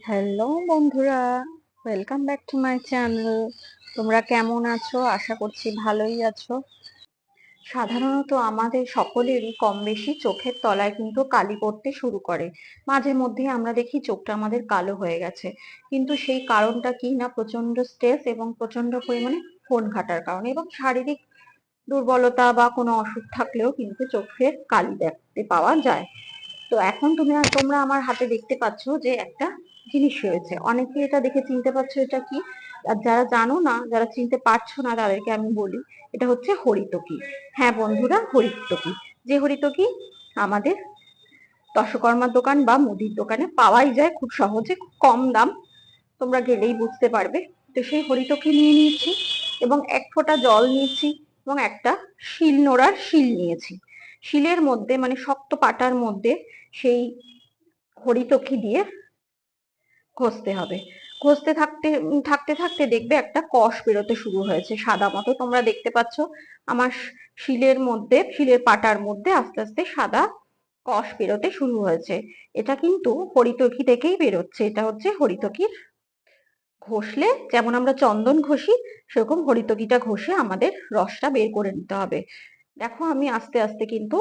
Hello বন্ধুরা, welcome back to my channel. তোমরা কেমন আছো? আশা করছি ভালোই আছো। সাধারণত আমাদের সকলেরই কম বেশি চোখের তলায় কিন্তু কালি পড়তে শুরু করে। মাঝে মধ্যে আমরা দেখি চোখটা আমাদের কালো হয়ে গেছে, কিন্তু সেই কারণটা কি না, প্রচন্ড স্ট্রেস এবং প্রচন্ড পরিমাণে ফোন ঘাটার কারণে এবং শারীরিক দুর্বলতা বা কোনো অসুখ থাকলেও কিন্তু চোখের কালি দেখতে পাওয়া যায়। তো এখন তোমরা আমার হাতে দেখতে পাচ্ছ যে একটা জিনিস রয়েছে। অনেকে এটা দেখে চিনতে পারছো এটা কি, আর যারা জানো না, যারা চিনতে পারছো না, তাদেরকে আমি বলি এটা হচ্ছে হরিতকি। হ্যাঁ বন্ধুরা, হরিতকি। যে হরিতকি আমাদের দশকর্মার দোকান বা মুদির দোকানে পাওয়াই যায় খুব সহজে, খুব কম দাম, তোমরা গেলেই বুঝতে পারবে। তো সেই হরিতকি নিয়ে নিয়েছি এবং এক ফোঁটা জল নিয়েছি এবং একটা শিল নোড়ার শিল নিয়েছি। শিলের মধ্যে মানে শক্ত পাটার মধ্যে সেই হরিতকি দিয়ে ঘষতে হবে। ঘষতে থাকতে থাকতে থাকতে দেখবে একটা কষ বেরোতে শুরু হয়েছে সাদা মতো, তোমরা দেখতে পাচ্ছ আমার শিলের মধ্যে, শিলের পাটার মধ্যে আস্তে আস্তে সাদা কষ বেরোতে শুরু হয়েছে। এটা কিন্তু হরিতকি থেকেই বেরোচ্ছে। এটা হচ্ছে হরিতকির, ঘষলে যেমন আমরা চন্দন ঘষি সেরকম হরিতকিটা ঘষে আমাদের রসটা বের করে নিতে হবে। দেখো আমি আস্তে আস্তে কিন্তু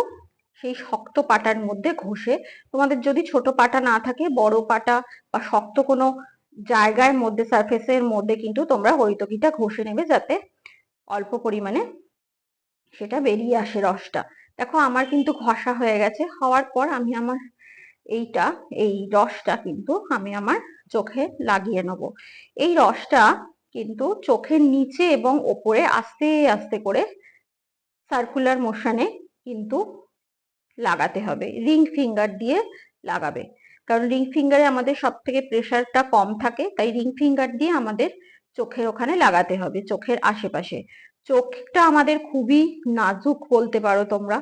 সেই শক্ত পাটার মধ্যে ঘষে, তোমাদের যদি ছোট পাটা না থাকে, বড় পাটা বা শক্ত কোনো জায়গার মধ্যে, সারফেসের মধ্যে কিন্তু তোমরা হরিতকিটা ঘষে নেবে, যাতে অল্প পরিমাণে সেটা বেরিয়ে আসে রসটা। দেখো আমার কিন্তু ঘষা হয়ে গেছে। হওয়ার পর আমি আমার এই রসটা কিন্তু আমি আমার চোখে লাগিয়ে নেব। এই রসটা কিন্তু চোখের নিচে এবং ওপরে আস্তে আস্তে করে সার্কুলার মোশনে কিন্তু লাগাতে হবে। রিং ফিঙ্গার দিয়ে লাগাবে, কারণ রিং ফিঙ্গারে আমাদের সব থেকে প্রেশারটা কম থাকে, তাই রিং ফিঙ্গার দিয়ে আমাদের চোখের ওখানে লাগাতে হবে, চোখের আশেপাশে। চোখটা আমাদের খুবই নাজুক বলতে পারো তোমরা,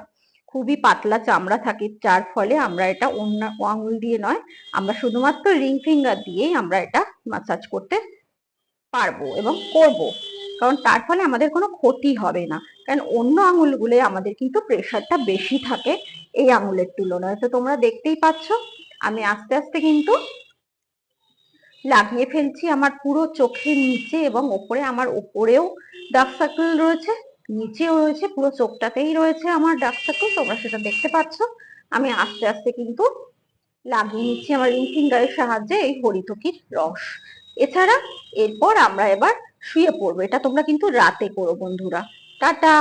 খুবই পাতলা চামড়া থাকে, যার ফলে আমরা এটা অন্য আঙুল দিয়ে নয়, আমরা শুধুমাত্র রিং ফিঙ্গার দিয়েই আমরা এটা মাসাজ করতে পারবো এবং করব, কারণ তার ফলে আমাদের কোনো ক্ষতি হবে না। কারণ অন্য আঙুলগুলো আমাদের কিন্তু প্রেশারটা বেশি থাকে এই আঙুলের তুলনায়। তো তোমরা দেখতেই পাচ্ছ আমি আস্তে আস্তে কিন্তু লাগিয়ে ফেলছি আমার পুরো চোখের নিচে এবং ওপরে। আমার ওপরেও ডার্ক সার্কেল রয়েছে, নিচেও রয়েছে, পুরো চোখটাতেই রয়েছে আমার ডার্ক সার্কেল, তোমরা সেটা দেখতে পাচ্ছ। আমি আস্তে আস্তে কিন্তু লাগিয়ে নিচ্ছি আমার রিং ফিঙ্গারের সাহায্যে এই হরিতকির রস। এছাড়া এরপর আমরা এবার শুয়ে পড়বো। এটা তোমরা কিন্তু রাতে করো বন্ধুরা। টাটা।